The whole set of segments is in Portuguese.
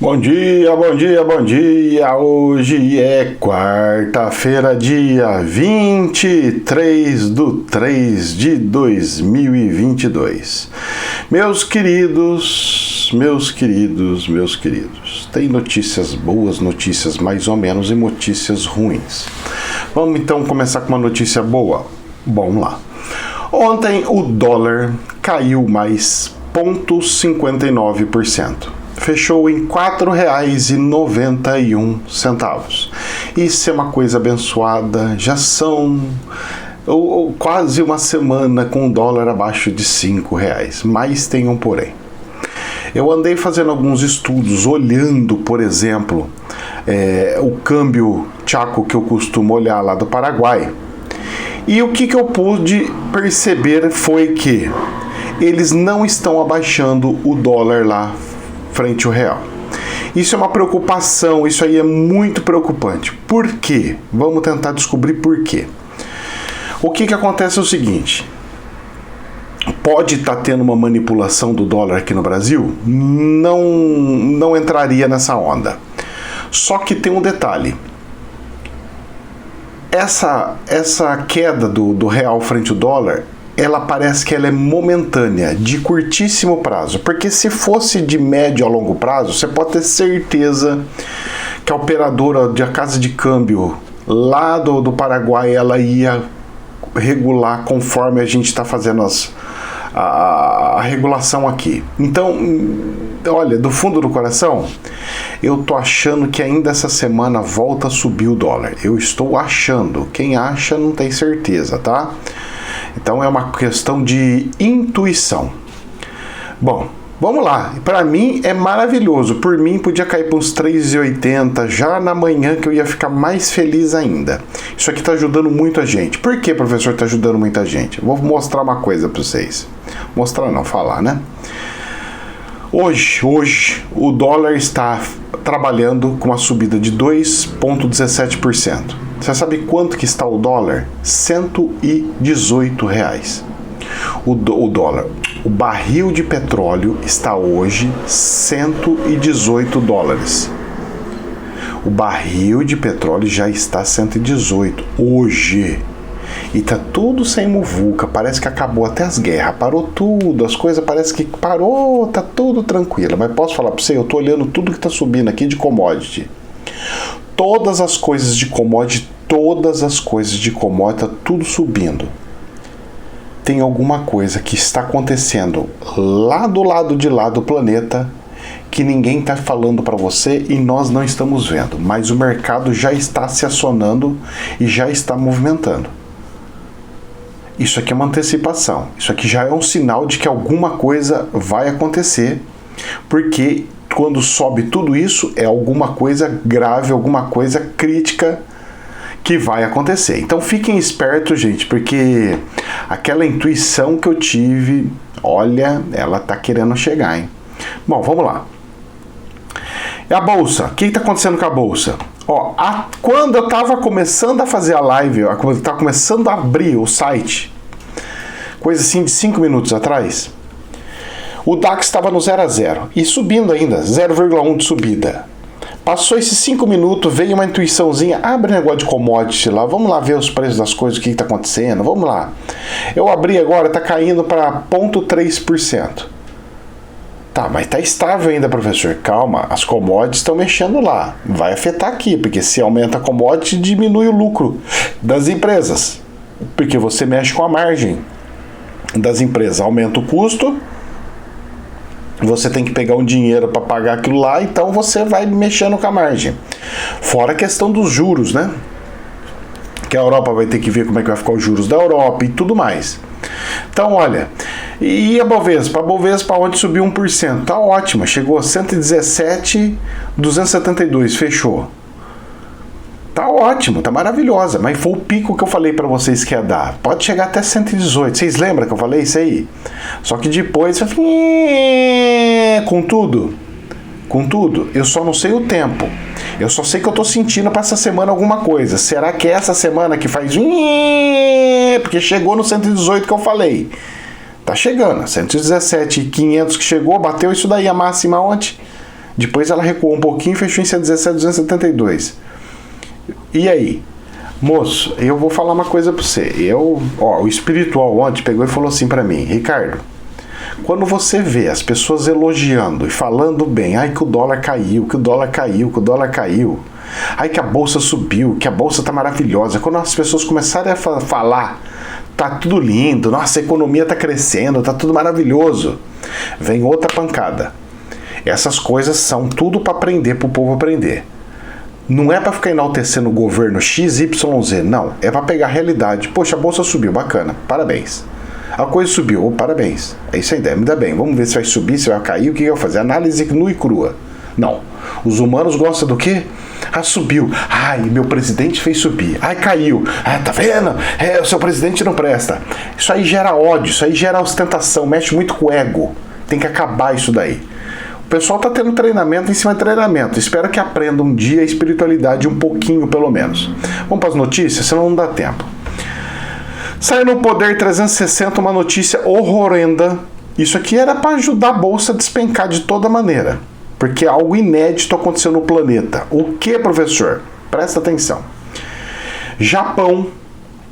Bom dia, bom dia, bom dia! Hoje é quarta-feira, dia 23/3/2022. Meus queridos, tem notícias boas, notícias mais ou menos e notícias ruins. Vamos então começar com uma notícia boa? Vamos lá. Ontem o dólar caiu mais 0,59%. Fechou em R$ 4,91. Isso é uma coisa abençoada. Já são quase uma semana com o dólar abaixo de R$ 5,00. Mas tem um porém. Eu andei fazendo alguns estudos, olhando, por exemplo, o câmbio Chaco que eu costumo olhar lá do Paraguai. E o que eu pude perceber foi que eles não estão abaixando o dólar lá frente ao real. Isso é uma preocupação, isso aí é muito preocupante. Por quê? Vamos tentar descobrir por quê. O que acontece é o seguinte: pode estar tendo uma manipulação do dólar aqui no Brasil? Não entraria nessa onda. Só que tem um detalhe. Essa queda do real frente ao dólar, ela parece que ela é momentânea, de curtíssimo prazo. Porque se fosse de médio a longo prazo, você pode ter certeza que a operadora de casa de câmbio lá do Paraguai, ela ia regular conforme a gente está fazendo a regulação aqui. Então, olha, do fundo do coração, eu tô achando que ainda essa semana volta a subir o dólar. Eu estou achando. Quem acha não tem certeza, tá? Então é uma questão de intuição. Bom, vamos lá. Para mim é maravilhoso. Por mim podia cair para uns 3,80 já na manhã, que eu ia ficar mais feliz ainda. Isso aqui está ajudando muito a gente. Por que, professor, está ajudando muita gente? Eu vou mostrar uma coisa para vocês. Mostrar não, falar, né? Hoje o dólar está trabalhando com uma subida de 2,17%. Você sabe quanto que está o dólar? R$ 118. O dólar. O barril de petróleo está hoje $118. O barril de petróleo já está 118 hoje. E tá tudo sem muvuca, parece que acabou até as guerras, parou tudo, as coisas parece que parou, tá tudo tranquilo. Mas posso falar para você, eu tô olhando tudo que tá subindo aqui de commodity. Todas as coisas de commodity, tá tudo subindo. Tem alguma coisa que está acontecendo lá do lado de lá do planeta que ninguém está falando para você e nós não estamos vendo, mas o mercado já está se acionando e já está movimentando. Isso aqui é uma antecipação, isso aqui já é um sinal de que alguma coisa vai acontecer, porque quando sobe tudo isso é alguma coisa grave, alguma coisa crítica que vai acontecer. Então fiquem espertos, gente, porque aquela intuição que eu tive, olha, ela tá querendo chegar, hein? Bom, vamos lá. E a bolsa? O que está acontecendo com a bolsa? Ó, quando eu estava começando a fazer a live, quando eu estava começando a abrir o site, coisa assim de 5 minutos atrás, o DAX estava no 0 a 0 e subindo ainda, 0,1 de subida. Passou esses 5 minutos, veio uma intuiçãozinha, abre negócio de commodity lá, vamos lá ver os preços das coisas, o que está acontecendo, vamos lá. Eu abri agora, está caindo para 0,3%. Tá, mas tá estável ainda, professor. Calma, as commodities estão mexendo lá. Vai afetar aqui, porque se aumenta a commodity, diminui o lucro das empresas. Porque você mexe com a margem das empresas. Aumenta o custo, você tem que pegar um dinheiro para pagar aquilo lá, então você vai mexendo com a margem. Fora a questão dos juros, né? Que a Europa vai ter que ver como é que vai ficar os juros da Europa e tudo mais. Então, olha, e a Bovespa? A Bovespa ontem subiu 1%, tá ótima, chegou a 117,272, fechou. Tá ótimo, tá maravilhosa, mas foi o pico que eu falei para vocês que ia dar. Pode chegar até 118, vocês lembram que eu falei isso aí? Só que depois, com tudo, eu só não sei o tempo. Eu só sei que eu tô sentindo para essa semana alguma coisa. Será que é essa semana que faz... Porque chegou no 118 que eu falei. Tá chegando, 117,500 que chegou, bateu isso daí a máxima ontem. Depois ela recuou um pouquinho e fechou em 117,272. E aí? Moço, eu vou falar uma coisa pra você. O espiritual ontem pegou e falou assim pra mim: Ricardo, quando você vê as pessoas elogiando e falando bem, ai que o dólar caiu, que o dólar caiu, que o dólar caiu, ai que a bolsa subiu, que a bolsa tá maravilhosa, quando as pessoas começarem a falar, tá tudo lindo, nossa, a economia tá crescendo, tá tudo maravilhoso, vem outra pancada. Essas coisas são tudo para aprender, pro povo aprender. Não é para ficar enaltecendo o governo XYZ, não, é para pegar a realidade. Poxa, a bolsa subiu, bacana, parabéns. A coisa subiu, oh, parabéns. É isso aí, me dá bem. Vamos ver se vai subir, se vai cair, o que eu vou fazer? Análise nua e crua. Não. Os humanos gostam do quê? Ah, subiu. Ai, meu presidente fez subir. Ai, caiu. Ah, tá vendo? O seu presidente não presta. Isso aí gera ódio, isso aí gera ostentação, mexe muito com o ego. Tem que acabar isso daí. O pessoal tá tendo treinamento em cima de treinamento. Espero que aprenda um dia a espiritualidade um pouquinho, pelo menos. Vamos para as notícias, senão não dá tempo. Saiu no Poder 360 uma notícia horrorenda. Isso aqui era para ajudar a bolsa a despencar de toda maneira, porque algo inédito aconteceu no planeta. O que, professor? Presta atenção. Japão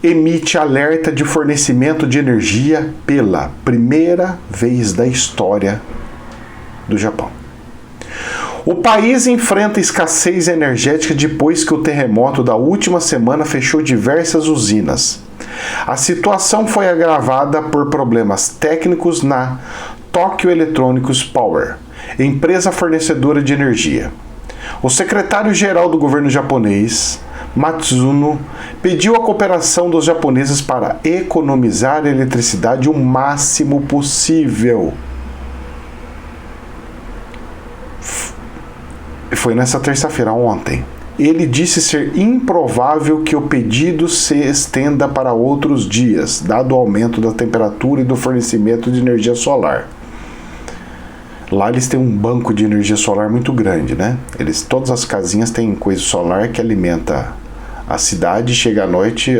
emite alerta de fornecimento de energia pela primeira vez da história do Japão. O país enfrenta escassez energética depois que o terremoto da última semana fechou diversas usinas. A situação foi agravada por problemas técnicos na Tokyo Electronics Power, empresa fornecedora de energia. O secretário-geral do governo japonês, Matsuno, pediu a cooperação dos japoneses para economizar eletricidade o máximo possível. Foi nessa terça-feira, ontem. Ele disse ser improvável que o pedido se estenda para outros dias, dado o aumento da temperatura e do fornecimento de energia solar. Lá eles têm um banco de energia solar muito grande, né? Todas as casinhas têm coisa solar que alimenta a cidade e chega à noite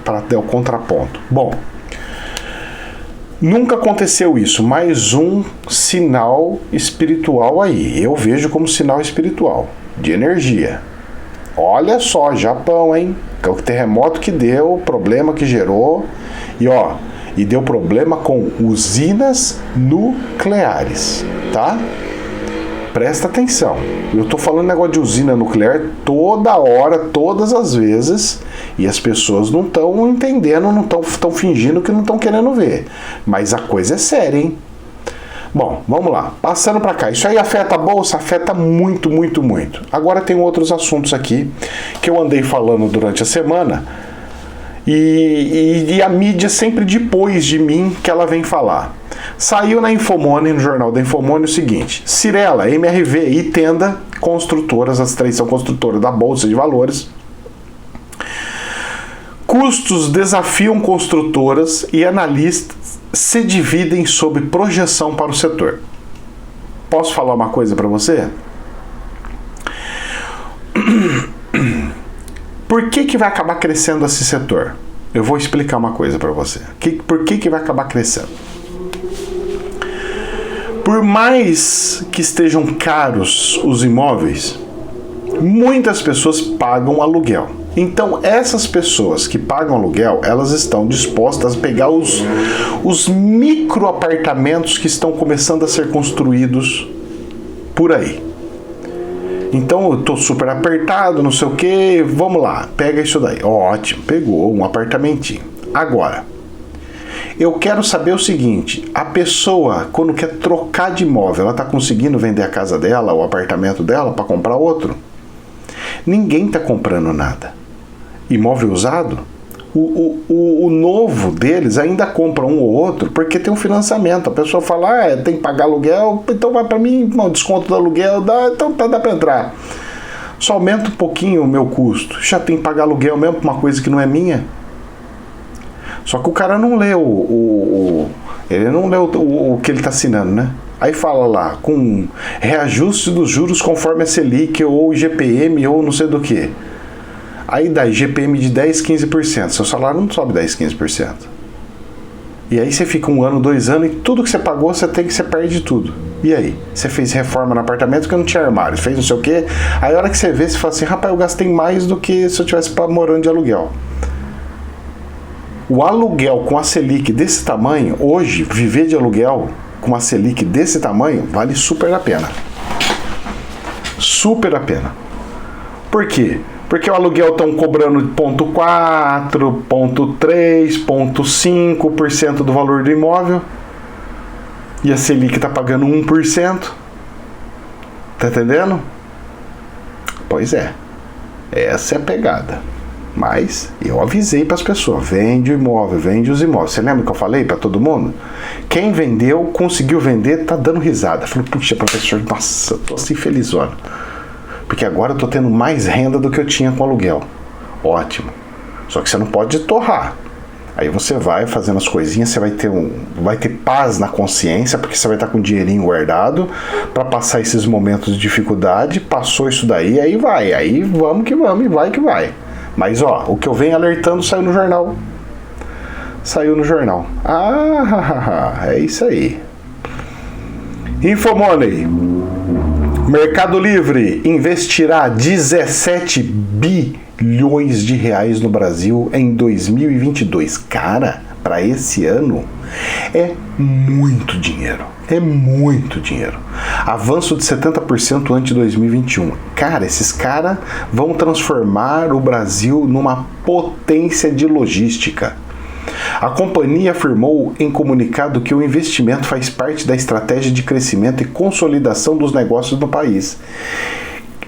para dar o contraponto. Bom, nunca aconteceu isso, mais um sinal espiritual aí. Eu vejo como sinal espiritual de energia. Olha só, Japão, hein? O terremoto que deu, o problema que gerou. E deu problema com usinas nucleares, tá? Presta atenção. Eu tô falando negócio de usina nuclear toda hora, todas as vezes, e as pessoas não estão entendendo, não estão fingindo que não estão querendo ver. Mas a coisa é séria, hein? Bom, vamos lá. Passando para cá. Isso aí afeta a bolsa? Afeta muito, muito, muito. Agora tem outros assuntos aqui que eu andei falando durante a semana e a mídia sempre depois de mim que ela vem falar. Saiu na Infomoney, no jornal da Infomoney, o seguinte: Cyrela, MRV e Tenda, construtoras, as três são construtoras da Bolsa de Valores. Custos desafiam construtoras e analistas se dividem sobre projeção para o setor. Posso falar uma coisa para você? Por que vai acabar crescendo esse setor? Eu vou explicar uma coisa para você. Por que vai acabar crescendo? Por mais que estejam caros os imóveis, muitas pessoas pagam aluguel. Então, essas pessoas que pagam aluguel, elas estão dispostas a pegar os micro apartamentos que estão começando a ser construídos por aí. Então, eu tô super apertado, não sei o que, vamos lá, pega isso daí. Ótimo, pegou um apartamentinho. Agora, eu quero saber o seguinte: a pessoa, quando quer trocar de imóvel, ela tá conseguindo vender a casa dela, o apartamento dela, para comprar outro? Ninguém tá comprando nada. Imóvel usado, o novo deles ainda compra um ou outro porque tem um financiamento. A pessoa fala, tem que pagar aluguel, então vai para mim, não, desconto do aluguel, então dá para entrar. Só aumenta um pouquinho o meu custo. Já tem que pagar aluguel mesmo por uma coisa que não é minha. Só que o cara não lê ele não lê o que ele está assinando, né? Aí fala lá, com reajuste dos juros conforme a Selic ou IGPM ou não sei do que. Aí dá IGPM de 10, 15%. Seu salário não sobe 10, 15%. E aí você fica 1 ano, 2 anos e tudo que você pagou, você perde tudo. E aí? Você fez reforma no apartamento que não tinha armário, fez não sei o quê. Aí a hora que você vê, você fala assim, rapaz, eu gastei mais do que se eu tivesse morando de aluguel. O aluguel com a Selic desse tamanho, hoje, viver de aluguel com uma Selic desse tamanho, vale super a pena. Super a pena. Por quê? Porque o aluguel estão cobrando 0,4%, 0,3%, 0,5% do valor do imóvel. E a Selic está pagando 1%. Tá entendendo? Pois é. Essa é a pegada. Mas eu avisei para as pessoas, vende o imóvel, vende os imóveis. Você lembra que eu falei para todo mundo? Quem vendeu, conseguiu vender, tá dando risada. Falou, puxa, professor, nossa, tô assim felizona. Porque agora eu tô tendo mais renda do que eu tinha com aluguel. Ótimo. Só que você não pode torrar. Aí você vai fazendo as coisinhas, você vai ter paz na consciência, porque você vai estar com o dinheirinho guardado para passar esses momentos de dificuldade. Passou isso daí, aí vai. Aí vamos que vamos e vai que vai. Mas ó, o que eu venho alertando saiu no jornal. Saiu no jornal. É isso aí. Infomoney. Mercado Livre investirá 17 bilhões de reais no Brasil em 2022. Cara, para esse ano é muito dinheiro. É muito dinheiro. Avanço de 70% ante 2021. Cara, esses caras vão transformar o Brasil numa potência de logística. A companhia afirmou em comunicado que o investimento faz parte da estratégia de crescimento e consolidação dos negócios no país.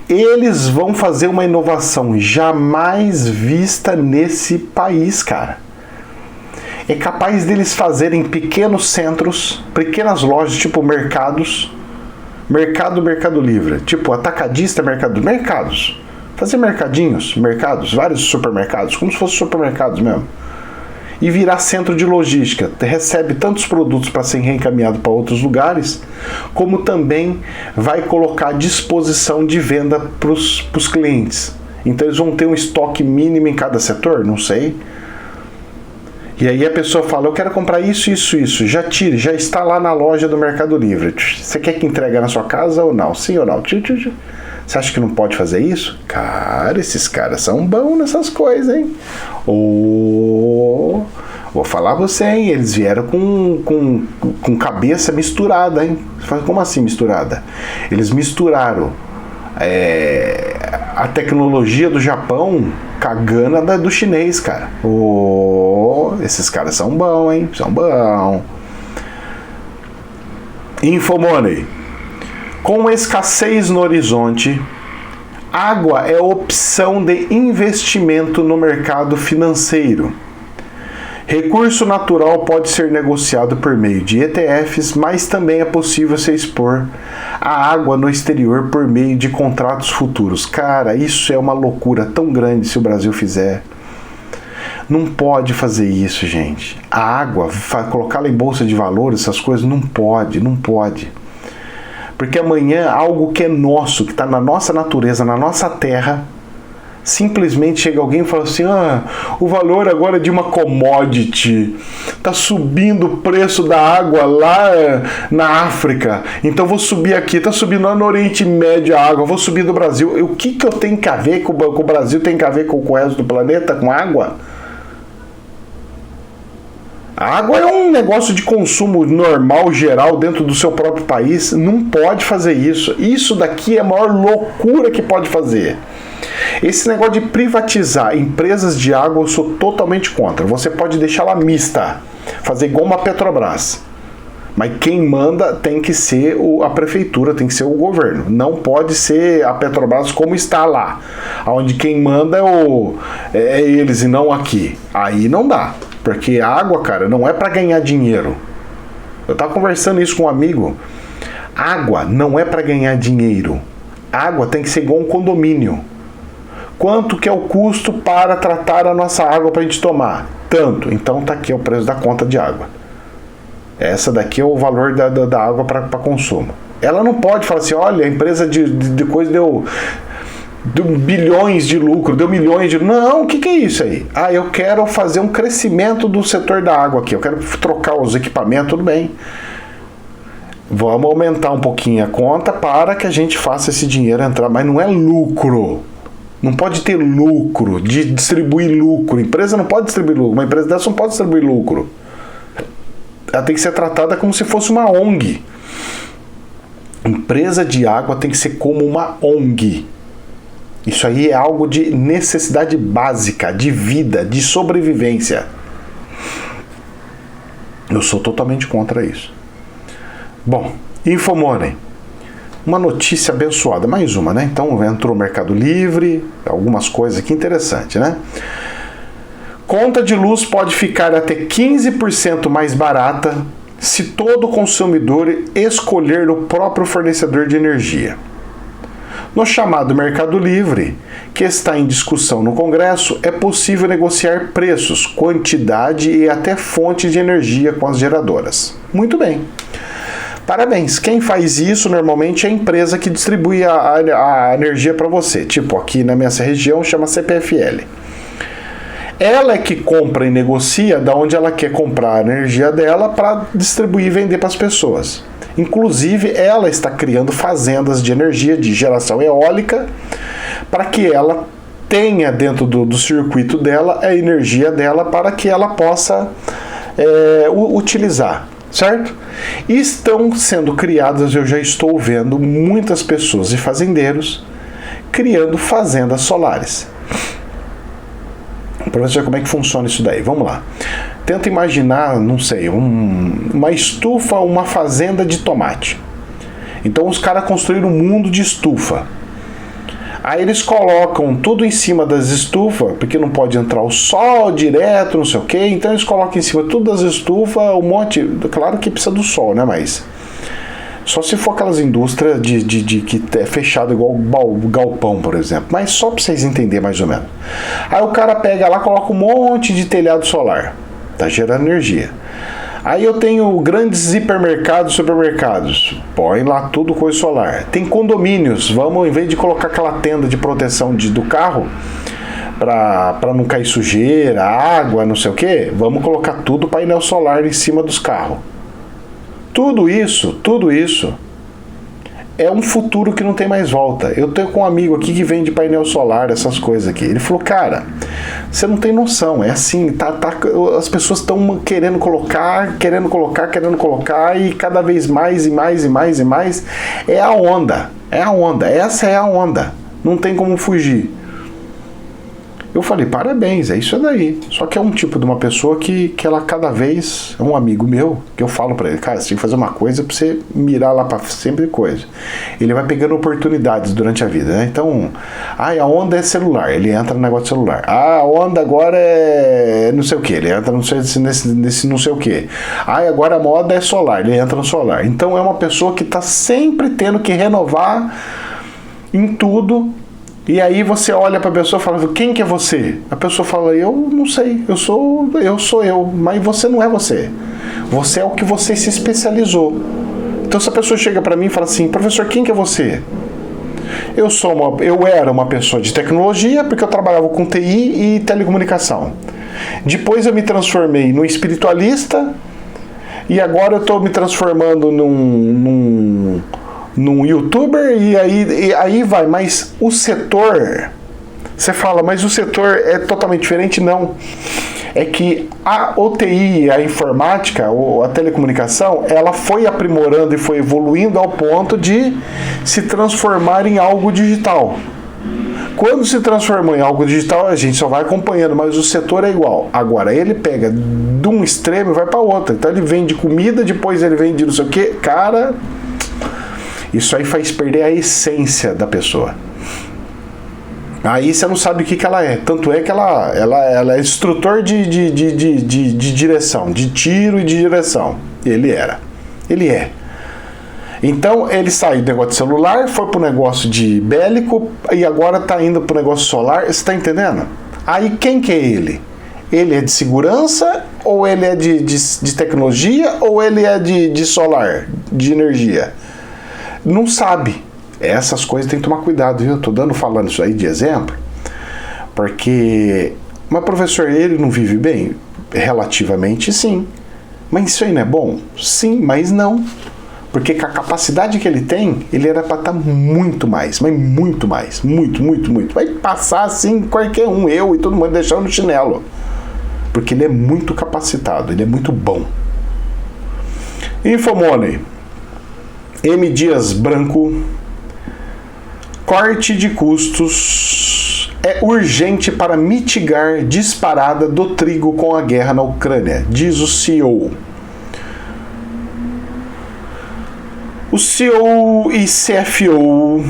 Eles vão fazer uma inovação jamais vista nesse país, cara. É capaz deles fazerem pequenos centros, pequenas lojas, tipo mercados, Mercado Livre, tipo atacadista, mercados. Fazer mercados, vários supermercados, como se fossem supermercados mesmo. E virar centro de logística. Recebe tantos produtos para ser reencaminhado para outros lugares, como também vai colocar à disposição de venda para os clientes. Então eles vão ter um estoque mínimo em cada setor? Não sei. E aí a pessoa fala, eu quero comprar isso. Já tire, já está lá na loja do Mercado Livre. Você quer que entregue na sua casa ou não? Sim ou não? Você acha que não pode fazer isso? Cara, esses caras são bons nessas coisas, hein? Vou falar você, hein? Eles vieram com cabeça misturada, hein? Como assim misturada? Eles misturaram a tecnologia do Japão com a gana do chinês, cara. Esses caras são bons, hein? São bons. Infomoney. Com escassez no horizonte, água é opção de investimento no mercado financeiro. Recurso natural pode ser negociado por meio de ETFs, mas também é possível se expor a água no exterior por meio de contratos futuros. Cara, isso é uma loucura tão grande se o Brasil fizer. Não pode fazer isso, gente. A água, colocá-la em bolsa de valores, essas coisas, não pode. Porque amanhã algo que é nosso, que está na nossa natureza, na nossa terra, simplesmente chega alguém e fala assim, o valor agora de uma commodity, está subindo o preço da água lá na África, então vou subir aqui, está subindo lá no Oriente Médio a água, vou subir do Brasil. O que eu tenho que ver com o Brasil, tem que ver com o resto do planeta, com água? A água é um negócio de consumo normal, geral, dentro do seu próprio país. Não pode fazer isso. Isso daqui é a maior loucura que pode fazer. Esse negócio de privatizar empresas de água, eu sou totalmente contra. Você pode deixá-la mista, fazer igual uma Petrobras. Mas quem manda tem que ser a prefeitura, tem que ser o governo. Não pode ser a Petrobras como está lá, onde quem manda é eles e não aqui. Aí não dá. Porque a água, cara, não é para ganhar dinheiro. Eu tava conversando isso com um amigo. Água não é para ganhar dinheiro. Água tem que ser igual um condomínio. Quanto que é o custo para tratar a nossa água para a gente tomar? Tanto. Então tá aqui o preço da conta de água. Essa daqui é o valor da água para consumo. Ela não pode falar assim, olha, a empresa de coisa deu deu bilhões de lucro, deu milhões de... Não, o que é isso aí? Ah, eu quero fazer um crescimento do setor da água aqui, eu quero trocar os equipamentos, tudo bem. Vamos aumentar um pouquinho a conta para que a gente faça esse dinheiro entrar, mas não é lucro. Não pode ter lucro, de distribuir lucro. A empresa não pode distribuir lucro, uma empresa dessa não pode distribuir lucro. Ela tem que ser tratada como se fosse uma ONG. Empresa de água tem que ser como uma ONG. Isso aí é algo de necessidade básica, de vida, de sobrevivência. Eu sou totalmente contra isso. Bom, Infomoney. Uma notícia abençoada, mais uma, né? Então entrou o Mercado Livre, algumas coisas aqui interessantes, né? Conta de luz pode ficar até 15% mais barata se todo consumidor escolher o próprio fornecedor de energia. No chamado Mercado Livre, que está em discussão no Congresso, é possível negociar preços, quantidade e até fonte de energia com as geradoras. Muito bem. Parabéns. Quem faz isso normalmente é a empresa que distribui a energia para você. Tipo, aqui na minha região chama CPFL. Ela é que compra e negocia da onde ela quer comprar a energia dela para distribuir e vender para as pessoas. Inclusive, ela está criando fazendas de energia de geração eólica para que ela tenha dentro do circuito dela a energia dela para que ela possa utilizar. Certo? E estão sendo criadas, eu já estou vendo muitas pessoas e fazendeiros criando fazendas solares. Para você ver como é que funciona isso daí. Vamos lá. Tenta imaginar, não sei, uma estufa, uma fazenda de tomate. Então os caras construíram um mundo de estufa. Aí eles colocam tudo em cima das estufas, porque não pode entrar o sol direto, não sei o que. Então eles colocam em cima tudo das estufas, um monte. Claro que precisa do sol, né? Mas só se for aquelas indústrias que é fechado igual o galpão, por exemplo. Mas só para vocês entenderem mais ou menos. Aí o cara pega lá, coloca um monte de telhado solar. Tá gerando energia. Aí eu tenho grandes hipermercados, supermercados. Põe lá tudo coisa solar. Tem condomínios. Vamos, em vez de colocar aquela tenda de proteção do carro, para não cair sujeira, água, não sei o que, vamos colocar tudo painel solar em cima dos carros. Tudo isso é um futuro que não tem mais volta. Eu tenho com um amigo aqui que vende painel solar, essas coisas aqui. Ele falou, cara, você não tem noção, é assim, as pessoas estão querendo colocar, e cada vez mais, é a onda, essa é a onda, não tem como fugir. Eu falei, parabéns, é isso daí. Só que é um tipo de uma pessoa que ela cada vez, é um amigo meu, que eu falo pra ele, cara, você tem que fazer uma coisa pra você mirar lá pra sempre coisa. Ele vai pegando oportunidades durante a vida, né? Então, a onda é celular, ele entra no negócio de celular. A onda agora é não sei o que, ele entra nesse não sei o que. Agora a moda é solar, ele entra no solar. Então é uma pessoa que tá sempre tendo que renovar em tudo. E aí você olha para a pessoa e fala, quem que é você? A pessoa fala, eu não sei, eu sou eu, mas você não é você. Você é o que você se especializou. Então se a pessoa chega para mim e fala assim, professor, quem que é você? Eu era uma pessoa de tecnologia, porque eu trabalhava com TI e telecomunicação. Depois eu me transformei num espiritualista, e agora eu estou me transformando num youtuber, e aí vai, mas o setor, você fala, mas o setor é totalmente diferente? Não, é que a OTI, a informática, a telecomunicação, ela foi aprimorando e foi evoluindo ao ponto de se transformar em algo digital. Quando se transformou em algo digital, a gente só vai acompanhando, mas o setor é igual. Agora, ele pega de um extremo e vai para outro. Então ele vende comida, depois ele vende não sei o que, cara. Isso aí faz perder a essência da pessoa. Aí você não sabe o que ela é. Tanto é que ela é instrutor de direção, de tiro e de direção. Ele é. Então ele saiu do negócio de celular, foi pro negócio de bélico e agora tá indo pro negócio solar. Você tá entendendo? Aí quem que é ele? Ele é de segurança, ou ele é de tecnologia, ou ele é de solar, de energia? Não sabe. Essas coisas tem que tomar cuidado, viu? Eu tô falando isso aí de exemplo, porque... Mas professor, ele não vive bem? Relativamente sim. Mas isso aí não é bom? Sim, mas não. Porque com a capacidade que ele tem, ele era para estar muito mais, mas muito mais, muito. Vai passar assim qualquer um, eu e todo mundo deixando no chinelo. Porque ele é muito capacitado, ele é muito bom. Infomoney. M. Dias Branco. Corte de custos é urgente para mitigar disparada do trigo com a guerra na Ucrânia, diz o CEO. O CEO e CFO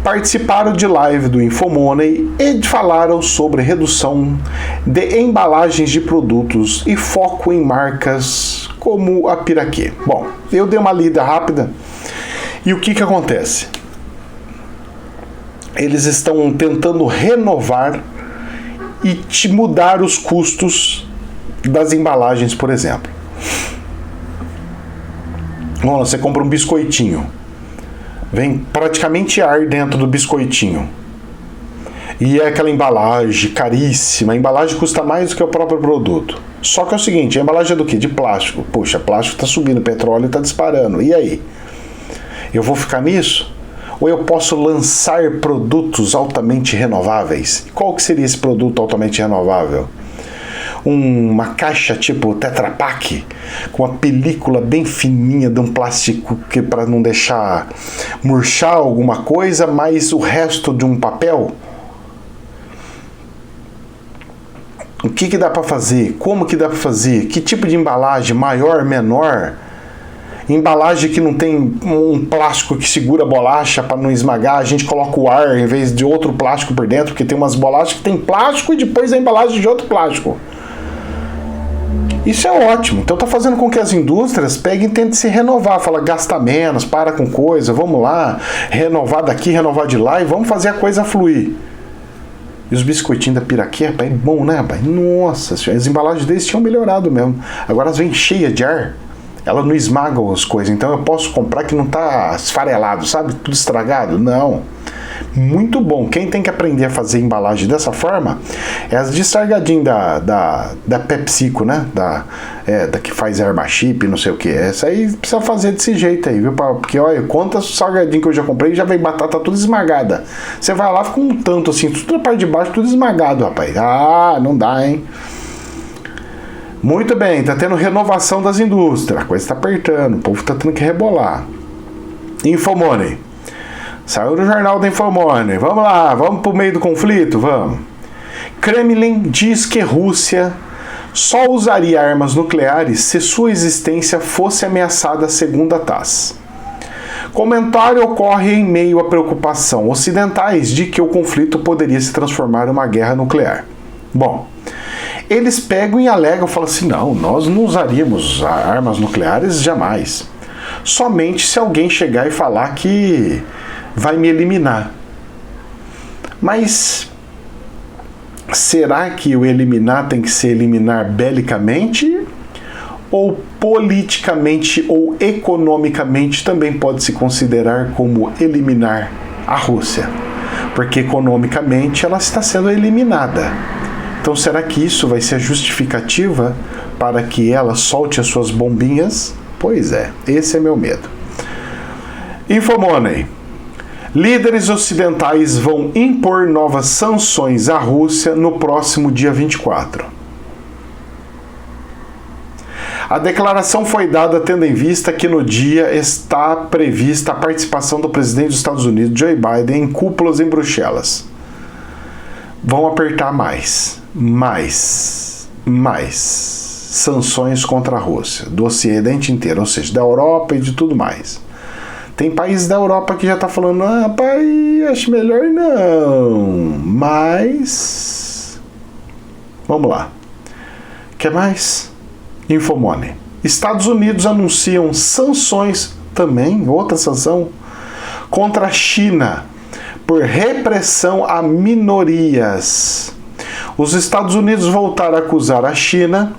participaram de live do Infomoney e falaram sobre redução de embalagens de produtos e foco em marcas como a Piraquê. Bom, eu dei uma lida rápida e o que acontece? Eles estão tentando renovar e mudar os custos das embalagens, por exemplo. Bom, você compra um biscoitinho, vem praticamente ar dentro do biscoitinho. E é aquela embalagem caríssima, a embalagem custa mais do que o próprio produto. Só que é o seguinte, a embalagem é do quê? De plástico. Poxa, plástico está subindo, petróleo está disparando. E aí? Eu vou ficar nisso? Ou eu posso lançar produtos altamente renováveis? Qual que seria esse produto altamente renovável? Uma caixa tipo Tetra Pak, com uma película bem fininha de um plástico que para não deixar murchar alguma coisa, mas o resto de um papel? O que dá para fazer? Como que dá para fazer? Que tipo de embalagem? Maior, menor? Embalagem que não tem um plástico que segura a bolacha para não esmagar, a gente coloca o ar em vez de outro plástico por dentro, porque tem umas bolachas que tem plástico e depois a embalagem de outro plástico. Isso é ótimo. Então tá fazendo com que as indústrias peguem e tentem se renovar. Fala, gasta menos, para com coisa, vamos lá, renovar daqui, renovar de lá e vamos fazer a coisa fluir. E os biscoitinhos da Piraquê, rapaz, é bom, né, rapaz? Nossa senhora, as embalagens deles tinham melhorado mesmo. Agora elas vêm cheias de ar. Ela não esmaga as coisas, então eu posso comprar que não está esfarelado, sabe? Tudo estragado. Não. Muito bom. Quem tem que aprender a fazer embalagem dessa forma é as de sargadinho da PepsiCo, né? Da que faz Herbachip, não sei o que. Essa aí precisa fazer desse jeito aí, viu? Porque olha, quantas sargadinhas que eu já comprei, já vem batata tudo esmagada. Você vai lá, fica um tanto assim, tudo na parte de baixo, tudo esmagado, rapaz. Ah, não dá, hein? Muito bem, tá tendo renovação das indústrias, a coisa está apertando, o povo tá tendo que rebolar. Infomoney. Saiu no jornal da Infomoney. Vamos lá, vamos pro meio do conflito? Vamos. Kremlin diz que Rússia só usaria armas nucleares se sua existência fosse ameaçada, segundo a TASS. Comentário ocorre em meio à preocupação ocidentais de que o conflito poderia se transformar em uma guerra nuclear. Bom, eles pegam e alegam, falam assim, não, nós não usaríamos armas nucleares jamais. Somente se alguém chegar e falar que vai me eliminar. Mas será que o eliminar tem que ser eliminar belicamente? Ou politicamente ou economicamente também pode se considerar como eliminar a Rússia? Porque economicamente ela está sendo eliminada. Então será que isso vai ser a justificativa para que ela solte as suas bombinhas? Pois é, esse é meu medo. Infomoney. Líderes ocidentais vão impor novas sanções à Rússia no próximo dia 24. A declaração foi dada tendo em vista que no dia está prevista a participação do presidente dos Estados Unidos, Joe Biden, em cúpulas em Bruxelas. Vão apertar mais sanções contra a Rússia, do Ocidente inteiro, ou seja, da Europa e de tudo mais. Tem países da Europa que já está falando, pai, acho melhor não, mas... Vamos lá. Quer mais? Infomoney. Estados Unidos anunciam sanções também, outra sanção, contra a China por repressão a minorias. Os Estados Unidos voltaram a acusar a China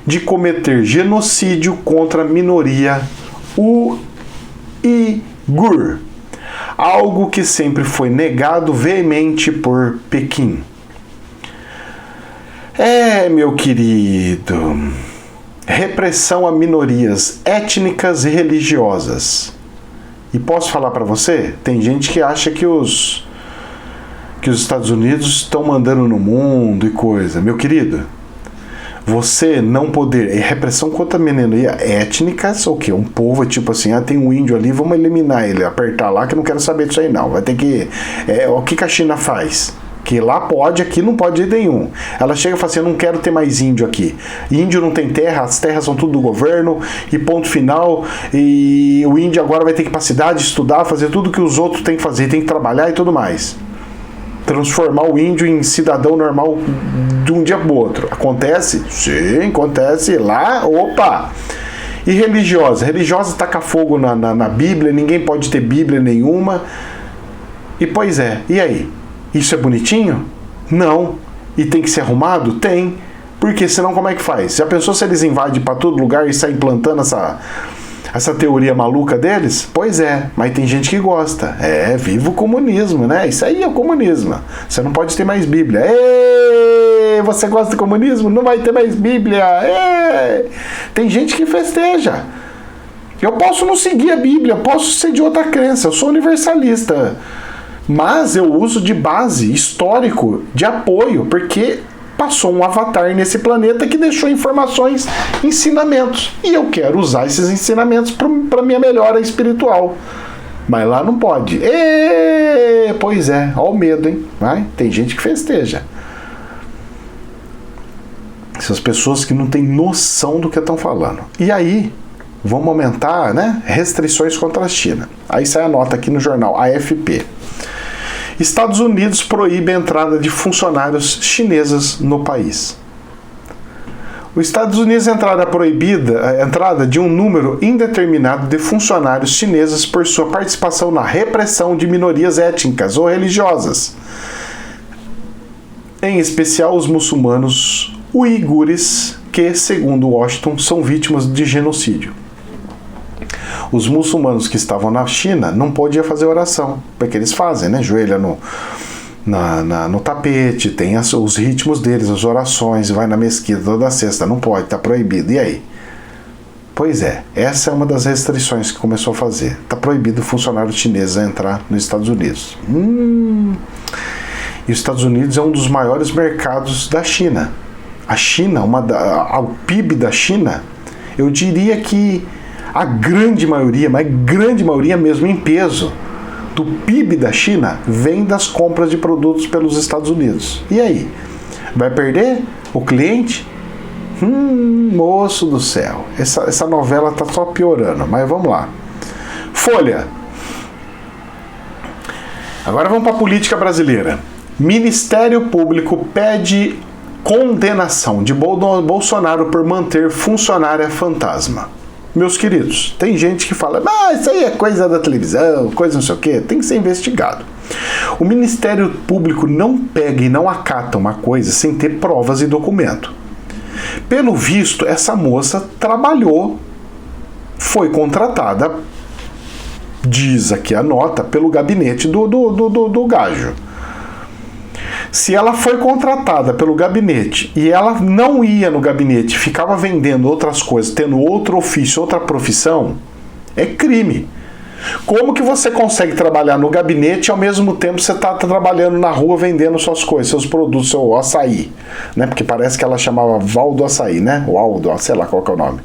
de cometer genocídio contra a minoria uigur. algo que sempre foi negado veemente por Pequim. Meu querido, repressão a minorias étnicas e religiosas. E posso falar para você? Tem gente que acha que os Estados Unidos estão mandando no mundo e coisa. Meu querido, você não poder... repressão contra a minoria étnicas, o quê? Um povo, tipo assim, tem um índio ali, vamos eliminar ele, apertar lá, que eu não quero saber disso aí não. Vai ter que... o que a China faz? Que lá pode, aqui não pode de nenhum. Ela chega e fala assim, eu não quero ter mais índio aqui. Índio não tem terra, as terras são tudo do governo, e ponto final, e o índio agora vai ter que ir pra cidade estudar, fazer tudo que os outros têm que fazer, tem que trabalhar e tudo mais. Transformar o índio em cidadão normal de um dia pro outro. Acontece? Sim, acontece lá, opa! E religiosa? Religiosa taca fogo na Bíblia, ninguém pode ter Bíblia nenhuma. E pois é, e aí? Isso é bonitinho? Não. E tem que ser arrumado? Tem. Porque senão como é que faz? Já pensou se eles invadem para todo lugar e saem implantando essa teoria maluca deles? Pois é, mas tem gente que gosta. Viva o comunismo, né? Isso aí é o comunismo. Você não pode ter mais Bíblia. Você gosta do comunismo? Não vai ter mais Bíblia. Tem gente que festeja. Eu posso não seguir a Bíblia, eu posso ser de outra crença, eu sou universalista. Mas eu uso de base, histórico, de apoio, porque passou um avatar nesse planeta que deixou informações, ensinamentos. E eu quero usar esses ensinamentos para minha melhora espiritual. Mas lá não pode. Pois é, olha o medo, hein? Tem gente que festeja. Essas pessoas que não têm noção do que estão falando. E aí, vamos aumentar, né? Restrições contra a China. Aí sai a nota aqui no jornal, AFP. Estados Unidos proíbe a entrada de funcionários chineses no país. Os Estados Unidos proibida a entrada de um número indeterminado de funcionários chineses por sua participação na repressão de minorias étnicas ou religiosas, em especial os muçulmanos uigures, que, segundo Washington, são vítimas de genocídio. Os muçulmanos que estavam na China não podiam fazer oração, porque eles fazem, né? Joelha no tapete, tem os ritmos deles, as orações, vai na mesquita toda sexta, não pode, tá proibido. E aí? Pois é, essa é uma das restrições que começou a fazer. Tá proibido funcionários chineses a entrar nos Estados Unidos. E os Estados Unidos é um dos maiores mercados da China. A China, o PIB da China, eu diria que a grande maioria, mas grande maioria mesmo em peso, do PIB da China vem das compras de produtos pelos Estados Unidos. E aí? Vai perder o cliente? Moço do céu. Essa novela tá só piorando, mas vamos lá. Folha. Agora vamos para a política brasileira. Ministério Público pede condenação de Bolsonaro por manter funcionária fantasma. Meus queridos, tem gente que fala, isso aí é coisa da televisão, coisa não sei o quê, tem que ser investigado. O Ministério Público não pega e não acata uma coisa sem ter provas e documento. Pelo visto, essa moça trabalhou, foi contratada, diz aqui a nota, pelo gabinete do gajo. Se ela foi contratada pelo gabinete e ela não ia no gabinete, ficava vendendo outras coisas, tendo outro ofício, outra profissão, é crime. Como que você consegue trabalhar no gabinete e ao mesmo tempo você está trabalhando na rua vendendo suas coisas, seus produtos, seu açaí, né? Porque parece que ela chamava Valdo Açaí, né? O Aldo, sei lá qual que é o nome.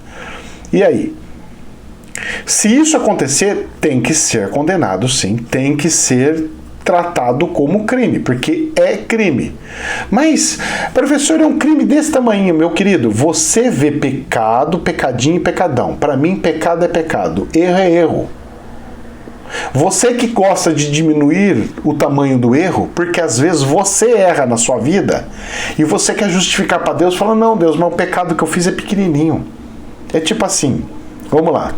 E aí? Se isso acontecer, tem que ser condenado, sim, tem que ser tratado como crime, porque é crime. Mas, professor, é um crime desse tamanho, meu querido. Você vê pecado, pecadinho e pecadão. Para mim, pecado é pecado, erro é erro. Você que gosta de diminuir o tamanho do erro, porque às vezes você erra na sua vida e você quer justificar para Deus, falando, não, Deus, mas o pecado que eu fiz é pequenininho. É tipo assim, vamos lá.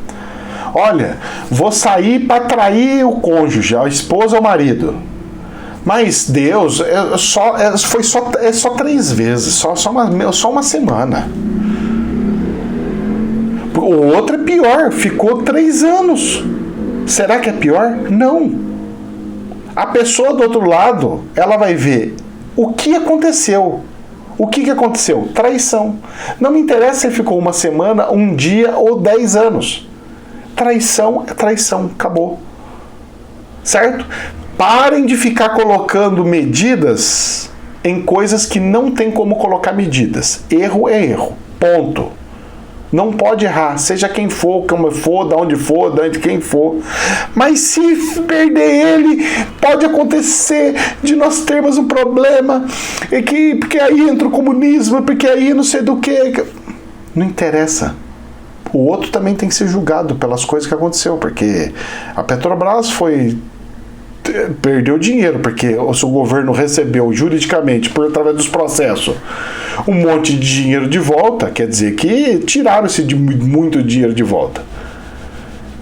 Olha, vou sair para trair o cônjuge, a esposa ou o marido. Mas Deus, é só 3 vezes, só uma semana. O outro é pior, ficou 3 anos. Será que é pior? Não. A pessoa do outro lado, ela vai ver o que aconteceu. O que aconteceu? Traição. Não me interessa se ficou uma semana, um dia ou 10 anos. Traição é traição, acabou. Certo? Parem de ficar colocando medidas em coisas que não tem como colocar medidas. Erro é erro. Ponto. Não pode errar, seja quem for, como for, de onde for, de quem for. Mas se perder ele, pode acontecer de nós termos um problema, porque aí entra o comunismo, porque aí não sei do que. Não interessa. O outro também tem que ser julgado pelas coisas que aconteceu, porque a Petrobras perdeu dinheiro, porque o seu governo recebeu juridicamente, por através dos processos, um monte de dinheiro de volta, quer dizer que tiraram-se de muito dinheiro de volta.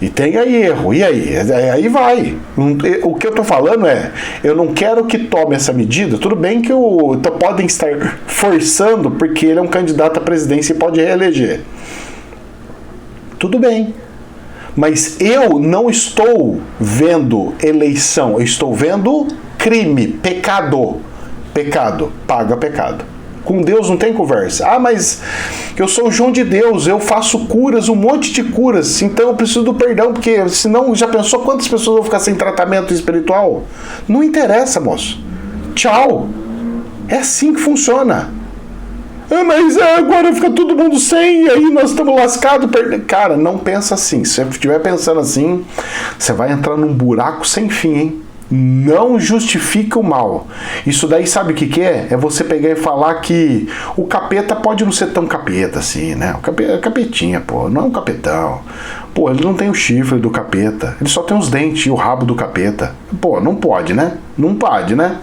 E tem aí erro, e aí? Aí vai. O que eu tô falando é, eu não quero que tome essa medida, tudo bem que podem estar forçando, porque ele é um candidato à presidência e pode reeleger. Tudo bem. Mas eu não estou vendo eleição, eu estou vendo crime, pecado. Pecado, paga pecado. Com Deus não tem conversa. Ah, mas eu sou o João de Deus, eu faço curas, um monte de curas, então eu preciso do perdão, porque senão já pensou quantas pessoas vão ficar sem tratamento espiritual? Não interessa, moço. Tchau. É assim que funciona. Ah, mas agora fica todo mundo sem, e aí nós estamos lascados. Cara, não pensa assim. Se você estiver pensando assim, você vai entrar num buraco sem fim, hein? Não justifica o mal. Isso daí sabe o que é? É você pegar e falar que o capeta pode não ser tão capeta assim, né? O capeta é capetinha, pô, não é um capetão. Pô, ele não tem o chifre do capeta, ele só tem os dentes e o rabo do capeta. Pô, não pode, né? Não pode, né?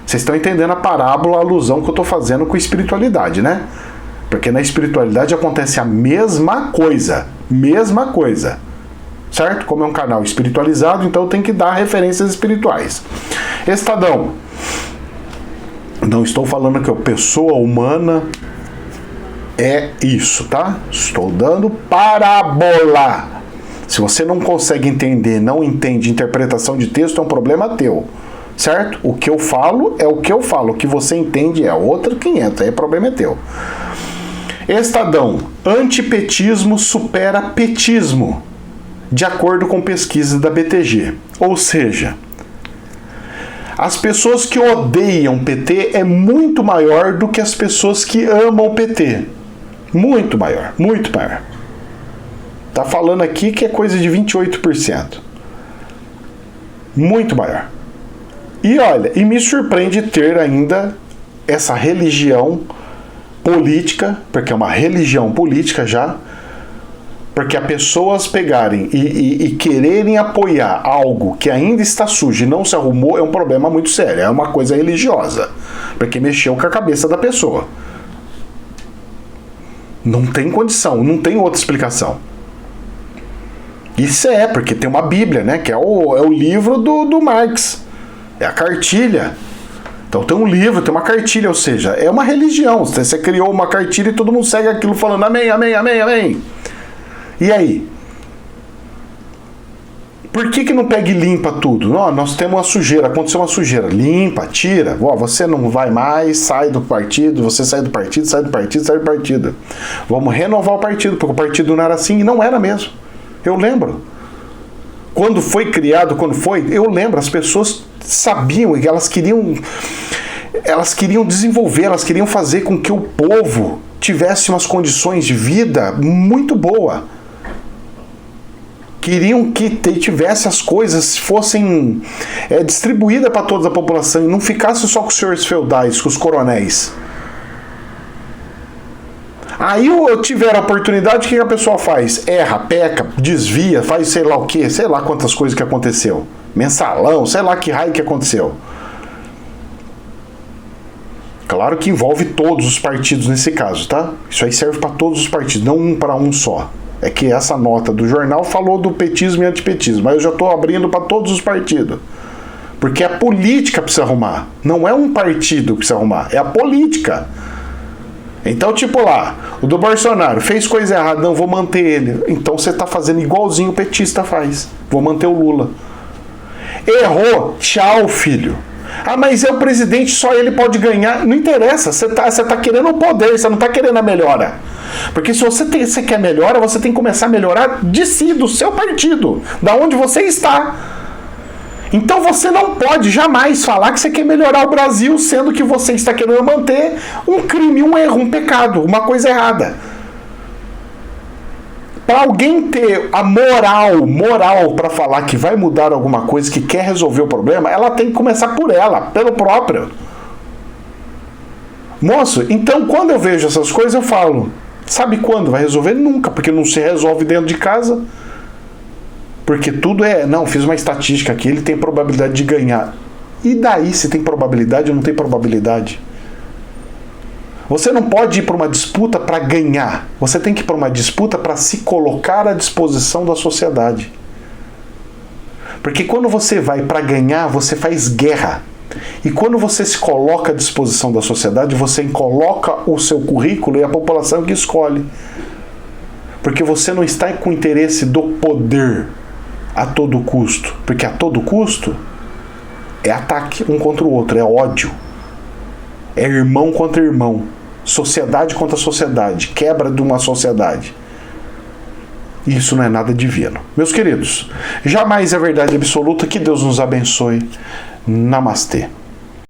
Vocês estão entendendo a parábola, a alusão que eu estou fazendo com espiritualidade, né? Porque na espiritualidade acontece a mesma coisa. Mesma coisa. Certo? Como é um canal espiritualizado, então tem que dar referências espirituais. Estadão. Não estou falando que a pessoa humana é isso, tá? Estou dando parábola. Se você não consegue entender, não entende interpretação de texto, é um problema teu. Certo? O que eu falo é o que eu falo. O que você entende é outro 500. Aí o problema é teu. Estadão. Antipetismo supera petismo, de acordo com pesquisa da BTG. Ou seja, as pessoas que odeiam PT é muito maior do que as pessoas que amam o PT. Muito maior. Muito maior. Tá falando aqui que é coisa de 28%. Muito maior. E olha, e me surpreende ter ainda essa religião política, porque é uma religião política já, porque as pessoas pegarem e quererem apoiar algo que ainda está sujo e não se arrumou é um problema muito sério, é uma coisa religiosa, porque mexeu com a cabeça da pessoa. Não tem condição, não tem outra explicação. Isso porque tem uma Bíblia, né, que é o livro do Marx. É a cartilha. Então tem um livro, tem uma cartilha, ou seja, é uma religião. Você criou uma cartilha e todo mundo segue aquilo falando amém, amém, amém, amém. E aí? Por que não pega e limpa tudo? Não, nós temos uma sujeira, aconteceu uma sujeira. Limpa, tira. Você não vai mais, sai do partido, você sai do partido, sai do partido, sai do partido. Vamos renovar o partido, porque o partido não era assim e não era mesmo. Eu lembro. Quando foi criado, eu lembro, as pessoas sabiam que elas queriam desenvolver, elas queriam fazer com que o povo tivesse umas condições de vida muito boa. Queriam que tivesse as coisas, fossem distribuídas para toda a população e não ficasse só com os senhores feudais, com os coronéis. Aí eu tiver a oportunidade, o que a pessoa faz? Erra, peca, desvia, faz sei lá o que, sei lá quantas coisas que aconteceu. Mensalão, sei lá que raio que aconteceu. Claro que envolve todos os partidos nesse caso, tá? Isso aí serve para todos os partidos, não um para um só. É que essa nota do jornal falou do petismo e antipetismo, mas eu já estou abrindo para todos os partidos. Porque a política precisa arrumar. Não é um partido que precisa arrumar, é a política. Então, tipo lá, o do Bolsonaro fez coisa errada, não, vou manter ele. Então você está fazendo igualzinho o petista faz. Vou manter o Lula. Errou, tchau, filho. Ah, mas é o presidente, só ele pode ganhar. Não interessa, você tá querendo o poder, você não tá querendo a melhora. Porque se você quer melhora, você tem que começar a melhorar de si, do seu partido, da onde você está. Então você não pode jamais falar que você quer melhorar o Brasil, sendo que você está querendo manter um crime, um erro, um pecado, uma coisa errada. Para alguém ter a moral para falar que vai mudar alguma coisa, que quer resolver o problema, ela tem que começar por ela, pelo próprio. Moço, então quando eu vejo essas coisas eu falo, sabe quando vai resolver? Nunca, porque não se resolve dentro de casa. Porque tudo não, fiz uma estatística aqui, ele tem probabilidade de ganhar. E daí, se tem probabilidade ou não tem probabilidade? Você não pode ir para uma disputa para ganhar. Você tem que ir para uma disputa para se colocar à disposição da sociedade. Porque quando você vai para ganhar, você faz guerra. E quando você se coloca à disposição da sociedade, você coloca o seu currículo e a população que escolhe. Porque você não está com interesse do poder a todo custo. Porque a todo custo é ataque um contra o outro, é ódio. É irmão contra irmão. Sociedade contra sociedade. Quebra de uma sociedade. Isso não é nada divino. Meus queridos, jamais é verdade absoluta. Que Deus nos abençoe. Namastê.